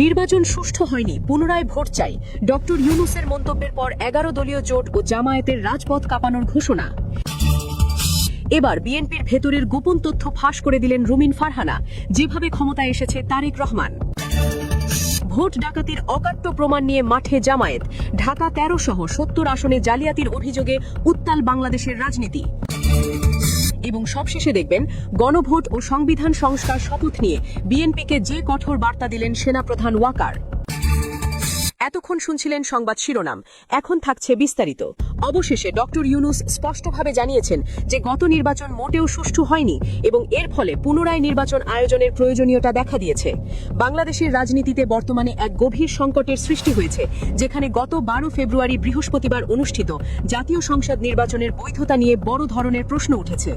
নির্বাচন সুষ্ঠু হয়নি, পুনরায় ভোট চাই। ডক্টর ইউনূসের মন্তব্যের পর 11 দলীয় জোট ও জামায়াতের রাজপথ কাঁপানোর ঘোষণা। এবার বিএনপির ভেতরের গোপন তথ্য ফাঁস করে দিলেন রুমিন ফারহানা, যেভাবে ক্ষমতায় এসেছে তারেক রহমান। ভোট ডাকাতির অকাট্য প্রমাণ নিয়ে মাঠে জামায়াত। ঢাকা 13 সহ 70 আসনে জালিয়াতির অভিযোগে উত্তাল বাংলাদেশের রাজনীতি। এবং সবশেষে দেখবেন গণভোট ও সংবিধান সংস্কার শপথ নিয়ে বিএনপিকে যে কঠোর বার্তা দিলেন সেনাপ্রধান ওয়াকার। এতক্ষণ শুনছিলেন সংবাদ শিরোনাম, এখন থাকছে বিস্তারিত। অবশেষে ডক্টর ইউনূস স্পষ্টভাবে জানিয়েছেন যে গত নির্বাচন মোটেও সুষ্ঠু হয়নি এবং এর ফলে পুনরায় নির্বাচন আয়োজনের প্রয়োজনীয়তা দেখা দিয়েছে। বাংলাদেশের রাজনীতিতে বর্তমানে এক গভীর সংকটের সৃষ্টি হয়েছে, যেখানে গত 12 ফেব্রুয়ারি বৃহস্পতিবার অনুষ্ঠিত জাতীয় সংসদ নির্বাচনের বৈধতা নিয়ে বড় ধরনের প্রশ্ন উঠেছে।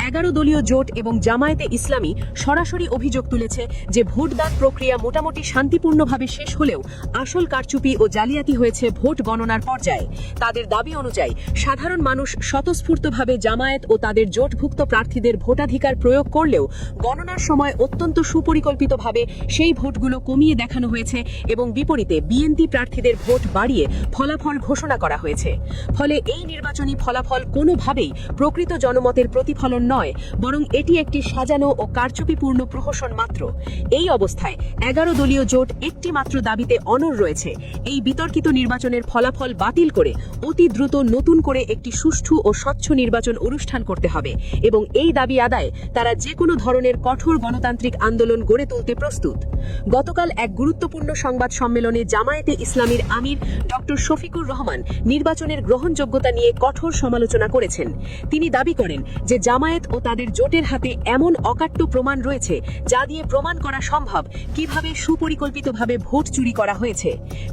11 দলীয় জোট এবং জামায়াতে ইসলামী সরাসরি অভিযোগ তুলেছে যে ভোটদান প্রক্রিয়া মোটামুটি শান্তিপূর্ণভাবে শেষ হলেও আসল কারচুপি ও জালিয়াতি হয়েছে ভোট গণনার পর্যায়ে। তাদের দাবি অনুযায়ী সাধারণ মানুষ স্বতঃস্ফূর্তভাবে জামায়াত ও তাদের জোটভুক্ত প্রার্থীদের ভোটাধিকার প্রয়োগ করলেও গণনার সময় অত্যন্ত সুপরিকল্পিতভাবে সেই ভোটগুলো কমিয়ে দেখানো হয়েছে এবং বিপরীতে বিএনপি প্রার্থীদের ভোট বাড়িয়ে ফলাফল ঘোষণা করা হয়েছে। ফলে এই নির্বাচনী ফলাফল কোনোভাবেই প্রকৃত জনমতের প্রতিফলন নয়, বরং এটি একটি সাজানো ও কারচুপিপূর্ণ প্রহসন মাত্র। এই অবস্থায় 11 দলীয় জোট একটি মাত্র দাবিতে অনড় রয়েছে, এই বিতর্কিত নির্বাচনের ফলাফল বাতিল করে অতি দ্রুত নতুন করে একটি সুষ্ঠু ও স্বচ্ছ নির্বাচন অনুষ্ঠান করতে হবে এবং এই দাবি আদায়ে তারা যে কোনো ধরনের কঠোর গণতান্ত্রিক আন্দোলন গড়ে তুলতে প্রস্তুত। গতকাল এক গুরুত্বপূর্ণ সংবাদ সম্মেলনে জামায়াতে ইসলামীর আমির ডক্টর শফিকুর রহমান নির্বাচনের গ্রহণযোগ্যতা নিয়ে কঠোর সমালোচনা করেছেন। তিনি দাবি করেন যে জামায়াত ও তাদের জোটের হাতে এমন অকাট্য প্রমাণ রয়েছে যা দিয়ে প্রমাণ করা সম্ভব কিভাবে সুপরিকল্পিতভাবে ভোট চুরি করা হয়েছে।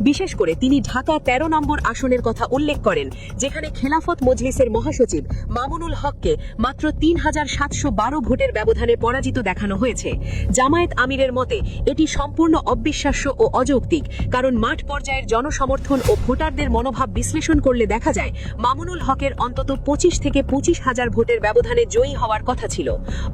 বিশেষ করে তিনি ঢাকা 13 নম্বর আসনের কথা উল্লেখ করেন, যেখানে খেলাফত মজলিসের মহাসচিব মামুনুল হককে মাত্র 3712 ভোটের ব্যবধানে পরাজিত দেখানো হয়েছে। জামায়াত আমিরের মতে এটি সম্পূর্ণ অবিশ্বাস্য ও অযৌক্তিক, কারণ মাঠ পর্যায়ের জনসমর্থন ও ভোটারদের মনোভাব বিশ্লেষণ করলে দেখা যায় মামুনুল হকের অন্তত 25 থেকে 25,000 ভোটের ব্যবধানে জয়ী হওয়ার কথা ছিল,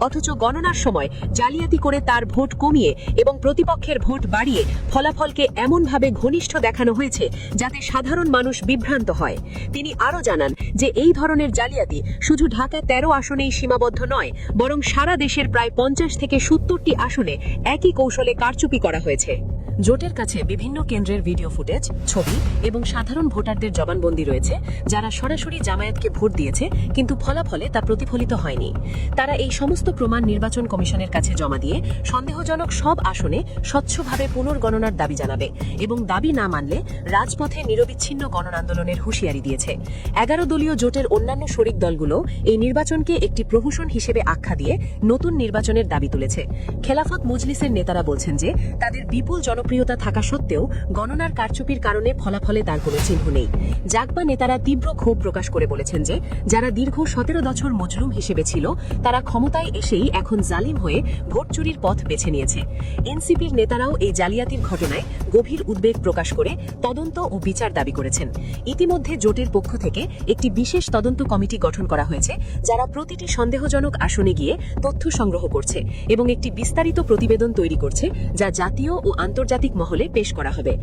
অথচ গণনার সময় জালিয়াতি করে তার ভোট কমিয়ে এবং প্রতিপক্ষের ভোট বাড়িয়ে ফলাফলকে এমনভাবে ঘনিষ্ঠ দেখানো হয়েছে যাতে সাধারণ মানুষ বিভ্রান্ত হয়। তিনি আরও জানান যে এই ধরনের জালিয়াতি শুধু ঢাকা 13 আসনেই সীমাবদ্ধ নয়, বরং সারা দেশের প্রায় 50 থেকে 70টি আসনে একই কৌশলে কারচুপি করা হয়েছে। জোটের কাছে বিভিন্ন কেন্দ্রের ভিডিও ফুটেজ, ছবি এবং সাধারণ ভোটারদের জবানবন্দি রয়েছে, যারা সরাসরি জামায়াতকে ভোট দিয়েছে কিন্তু ফলাফলে তা প্রতিফলিত হয়নি। তারা এই সমস্ত প্রমাণ নির্বাচন কমিশনের কাছে জমা দিয়ে সন্দেহজনক সব আসনে স্বচ্ছভাবে পুনর্গণনার দাবি জানাবে এবং দাবি না মানলে রাজপথে নিরবিচ্ছিন্ন গণ আন্দোলনের হুঁশিয়ারি দিয়েছে। 11 দলীয় জোটের অন্যান্য শরিক দলগুলো এই নির্বাচনকে একটি প্রহসন হিসেবে আখ্যা দিয়ে নতুন নির্বাচনের দাবি তুলেছে। খেলাফত মজলিসের নেতারা বলছেন যে তাদের বিপুল জনপ্রিয়তা থাকা সত্ত্বেও গণনার কারচুপির কারণে ফলাফলে তার কোনো চিহ্ন নেই। জাগবা নেতারা তীব্র ক্ষোভ প্রকাশ করে বলেছেন যে যারা দীর্ঘ 17 বছর মজলুম হিসেবে ছিল তারা ক্ষমতায় এসেই এখন জালিম হয়ে ভোট চুরির পথ বেছে নিয়েছে। এনসিপির নেতারাও এই জালিয়াতির ঘটনায় গভীর উদ্বেগ প্রকাশ করে তদন্ত ও বিচার দাবি করেছেন। ইতিমধ্যে জোটের পক্ষ থেকে একটি বিশেষ তদন্ত কমিটি গঠন করা হয়েছে, যারা প্রতিটি সন্দেহজনক আসনে গিয়ে তথ্য সংগ্রহ করছে এবং একটি বিস্তারিত প্রতিবেদন তৈরি করছে, যা জাতীয় ও আন্তর্জাতিক মহলে পেশ করা হবে।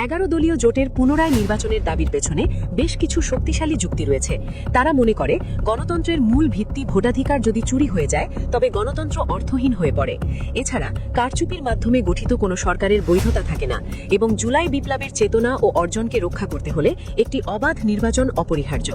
11 দলীয় জোটের পুনরায় নির্বাচনের দাবির পেছনে বেশ কিছু শক্তিশালী যুক্তি রয়েছে। তারা মনে করে গণতন্ত্রের মূল ভিত্তি ভোটাধিকার যদি চুরি হয়ে যায় তবে গণতন্ত্র অর্থহীন হয়ে পড়ে। এছাড়া কারচুপির মাধ্যমে গঠিত কোনো সরকারের বৈধতা থাকে না এবং জুলাই বিপ্লবের চেতনা ও অর্জনকে রক্ষা করতে হলে একটি অবাধ নির্বাচন অপরিহার্য।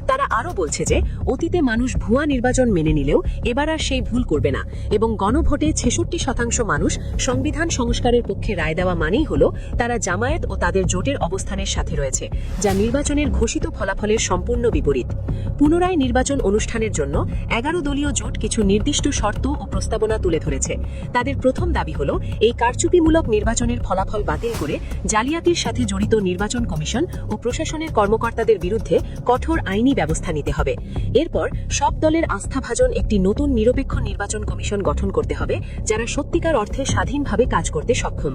তারা আরও বলছে যে অতীতে মানুষ ভুয়া নির্বাচন মেনে নিলেও এবার আর সেই ভুল করবে না এবং গণভোটে 66% মানুষ সংবিধান সংস্কারের পক্ষে রায় দেওয়া মানেই হল তারা জামায়াত ও তাদের জোটের অবস্থানের সাথে রয়েছে, যা নির্বাচনের ঘোষিত ফলাফলের সম্পূর্ণ বিপরীত। পুনরায় নির্বাচন অনুষ্ঠানের জন্য 11 দলীয় জোট কিছু নির্দিষ্ট শর্ত ও প্রস্তাবনা তুলে ধরেছে। তাদের প্রথম দাবি হল এই কারচুপিমূলক নির্বাচনের ফলাফল বাতিল করে জালিয়াতির সাথে জড়িত নির্বাচন কমিশন ও প্রশাসনের কর্মকর্তাদের বিরুদ্ধে কঠোর আইনি ব্যবস্থা নিতে হবে। এরপর সব দলের আস্থাভাজন একটি নতুন নিরপেক্ষ নির্বাচন কমিশন গঠন করতে হবে, যারা সত্যিকার অর্থে স্বাধীনভাবে কাজ করতে সক্ষম।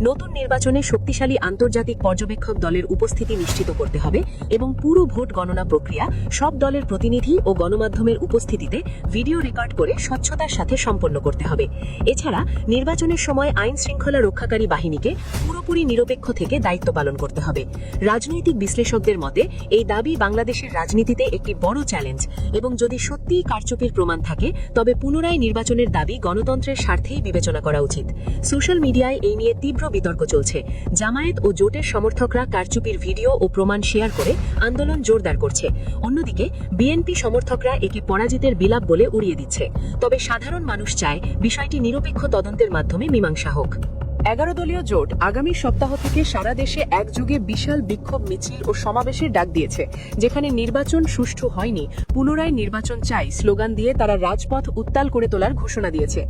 নতুন নির্বাচনে শক্তিশালী আন্তর্জাতিক পর্যবেক্ষক দলের উপস্থিতি নিশ্চিত করতে হবে এবং পুরো ভোট গণনা প্রক্রিয়া সব দলের প্রতিনিধি ও গণমাধ্যমের উপস্থিতিতে ভিডিও রেকর্ড করে স্বচ্ছতার সাথে সম্পন্ন করতে হবে। এছাড়া নির্বাচনের সময় আইন শৃঙ্খলা রক্ষাকারী বাহিনীকে পুরো পুরোপুরি নিরপেক্ষ থেকে দায়িত্ব পালন করতে হবে। রাজনৈতিক বিশ্লেষকদের মতে এই দাবি বাংলাদেশের রাজনীতিতে একটি বড় চ্যালেঞ্জ এবং যদি সত্যিই কারচুপির প্রমাণ থাকে তবে পুনরায় নির্বাচনের দাবি গণতন্ত্রের স্বার্থেই বিবেচনা করা উচিত। সোশ্যাল মিডিয়ায় এই নিয়ে তীব্র বিতর্ক চলছে। জামায়াত ও জোটের সমর্থকরা কারচুপির ভিডিও ও প্রমাণ শেয়ার করে আন্দোলন জোরদার করছে। অন্যদিকে বিএনপি সমর্থকরা একে পরাজিতের বিলাপ বলে উড়িয়ে দিচ্ছে। তবে সাধারণ মানুষ চায় বিষয়টি নিরপেক্ষ তদন্তের মাধ্যমে মীমাংসা হোক। 11 দলীয় জোট আগামী সপ্তাহ থেকে সারা দেশে একযোগে বিশাল বিক্ষোভ মিছিল ও সমাবেশের ডাক দিয়েছে। যেখানে নির্বাচন সুষ্ঠু হয়নি, পুনরায় নির্বাচন চাই স্লোগান দিয়ে তারা রাজপথ উত্তাল করে তোলার ঘোষণা দিয়েছে।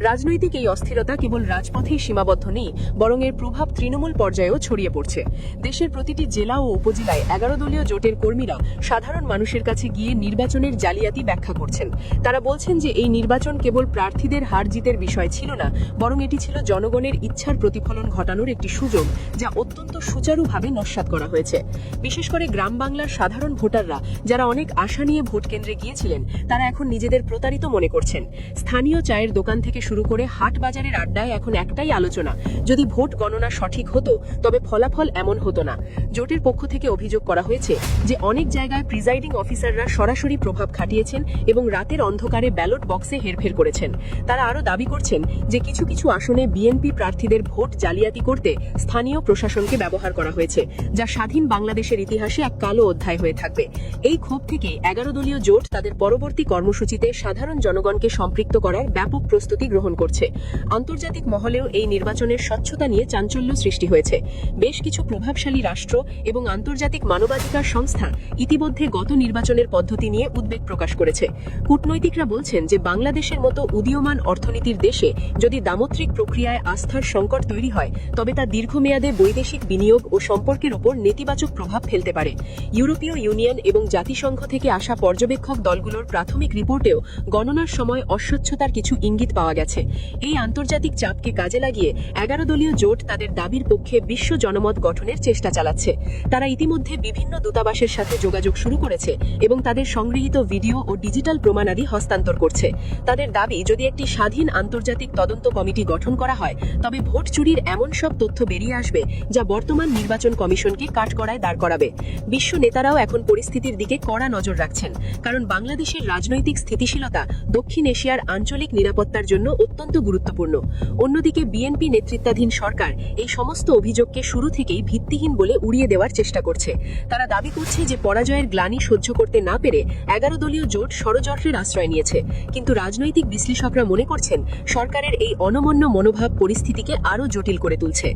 রাজনৈতিক এই অস্থিরতা কেবল রাজপথেই সীমাবদ্ধ নেই, বরং এর প্রভাব তৃণমূল পর্যায়েও ছড়িয়ে পড়ছে। দেশের প্রতিটি জেলা ও উপজেলায় 11 দলীয় জোটের কর্মীরা সাধারণ মানুষের কাছে গিয়ে নির্বাচনের জালিয়াতি ব্যাখ্যা করছেন। তারা বলছেন যে এই নির্বাচন কেবল প্রার্থীদের হার জিতের বিষয় ছিল না, বরং এটি ছিল জনগণের ইচ্ছার প্রতিফলন ঘটানোর একটি সুযোগ, যা অত্যন্ত সুচারুভাবে নস্যাৎ করা হয়েছে। বিশেষ করে গ্রাম বাংলার সাধারণ ভোটাররা যারা অনেক আশা নিয়ে ভোট কেন্দ্রে গিয়েছিলেন, তারা এখন নিজেদের প্রতারিত মনে করছেন। স্থানীয় চায়ের দোকান থেকে শুরু করে হাট বাজারের আড্ডায় এখন একটাই আলোচনা, যদি ভোট গণনা সঠিক হতো তবে ফলাফল এমন হতো না। জোটের পক্ষ থেকে অভিযোগ করা হয়েছে যে অনেক জায়গায় প্রিজাইডিং অফিসাররা সরাসরি প্রভাব খাটিয়েছেন এবং রাতের অন্ধকারে ব্যালট বক্সে হেরফের করেছেন। তারা আরও দাবি করছেন যে কিছু কিছু আসনে বিএনপি প্রার্থীদের ভোট জালিয়াতি করতে স্থানীয় প্রশাসনকে ব্যবহার করা হয়েছে, যা স্বাধীন বাংলাদেশের ইতিহাসে এক কালো অধ্যায় হয়ে থাকবে। এই ক্ষোভ থেকে 11 দলীয় জোট তাদের পরবর্তী কর্মসূচিতে সাধারণ জনগণকে সম্পৃক্ত করার ব্যাপক প্রস্তুতি গ্রহণ করছে। আন্তর্জাতিক মহলেও এই নির্বাচনের স্বচ্ছতা নিয়ে চাঞ্চল্য সৃষ্টি হয়েছে। বেশ কিছু প্রভাবশালী রাষ্ট্র এবং আন্তর্জাতিক মানবাধিকার সংস্থা ইতিমধ্যে গত নির্বাচনের পদ্ধতি নিয়ে উদ্বেগ প্রকাশ করেছে। কূটনৈতিকরা বলছেন যে বাংলাদেশের মতো উদীয়মান অর্থনীতির দেশে যদি দামোত্রিক প্রক্রিয়ায় আস্থার সংকট তৈরি হয় তবে তা দীর্ঘমেয়াদে বৈদেশিক বিনিয়োগ ও সম্পর্কের উপর নেতিবাচক প্রভাব ফেলতে পারে। ইউরোপীয় ইউনিয়ন এবং জাতিসংঘ থেকে আসা পর্যবেক্ষক দলগুলোর প্রাথমিক রিপোর্টেও গণনার সময় অস্বচ্ছতার কিছু ইঙ্গিত পাওয়া গেছে। এই আন্তর্জাতিক চাপকে কাজে লাগিয়ে 11 দলীয় জোট তাদের দাবির পক্ষে বিশ্ব জনমত গঠনের চেষ্টা চালাচ্ছে। তারা ইতিমধ্যে বিভিন্ন দূতাবাসের সাথে যোগাযোগ শুরু করেছে এবং তাদের সংগৃহীত ভিডিও ও ডিজিটাল প্রমাণাদি হস্তান্তর করছে। তাদের দাবি, যদি একটি স্বাধীন আন্তর্জাতিক তদন্ত কমিটি গঠন করা হয় তবে ভোট চুরির এমন সব তথ্য বেরিয়ে আসবে যা বর্তমান নির্বাচন কমিশনকে কাঠগড়ায় দাঁড় করাবে। বিশ্ব নেতারাও এখন পরিস্থিতির দিকে কড়া নজর রাখছেন, কারণ বাংলাদেশের রাজনৈতিক স্থিতিশীলতা দক্ষিণ এশিয়ার আঞ্চলিক নিরাপত্তার জন্য অত্যন্ত গুরুত্বপূর্ণ। অন্যদিকে বিএনপি নেতৃত্বাধীন সরকার এই সমস্ত অভিযোগকে শুরু থেকেই ভিত্তিহীন বলে উড়িয়ে দেওয়ার চেষ্টা করছে। তারা দাবি করছে যে পরাজয়ের গ্লানি সহ্য করতে না পেরে 11 দলীয় জোট ষড়যন্ত্রের আশ্রয় নিয়েছে। কিন্তু রাজনৈতিক বিশ্লেষকরা মনে করছেন সরকারের এই অনমন্য মনোভাব পরিস্থিতিকে আরও জটিল করে তুলছে।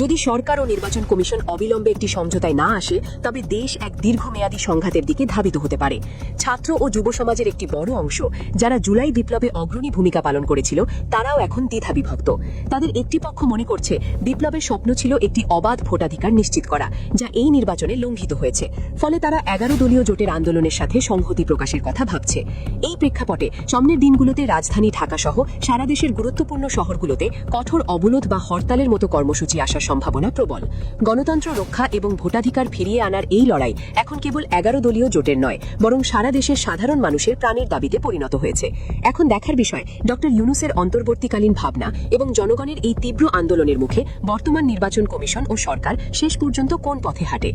যদি সরকার ও নির্বাচন কমিশন অবিলম্বে একটি সমঝোতায় না আসে তবে দেশ এক দীর্ঘমেয়াদী সংঘাতের দিকে ধাবিত হতে পারে। ছাত্র ও যুব সমাজের একটি বড় অংশ যারা জুলাই বিপ্লবে অগ্রণী ভূমিকা পালন করেছিল তারাও এখন দ্বিধাবিভক্ত। তাদের একটি পক্ষ মনে করছে বিপ্লবের স্বপ্ন ছিল একটি অবাধ ভোটাধিকার নিশ্চিত করা, যা এই নির্বাচনে লঙ্ঘিত হয়েছে। ফলে তারা 11 দলীয় জোটের আন্দোলনের সাথে সংহতি প্রকাশের কথা ভাবছে। এই প্রেক্ষাপটে সামনের দিনগুলোতে রাজধানী ঢাকা সহ সারা দেশের গুরুত্বপূর্ণ শহরগুলোতে কঠোর অবরোধ বা হরতালের মতো কর্মসূচি আসার সম্ভাবনা প্রবল। গণতন্ত্র রক্ষা এবং ভোটাধিকার ফিরিয়ে আনার এই লড়াই এখন কেবল 11 দলীয় জোটের নয়, বরং সারা দেশের সাধারণ মানুষের প্রাণের দাবিতে পরিণত হয়েছে। এখন দেখার বিষয় ডক্টর ইউনূসের অন্তর্বর্তীকালীন ভাবনা এবং জনগণের এই তীব্র আন্দোলনের মুখে বর্তমান নির্বাচন কমিশন ও সরকার শেষ পর্যন্ত কোন পথে হাঁটে।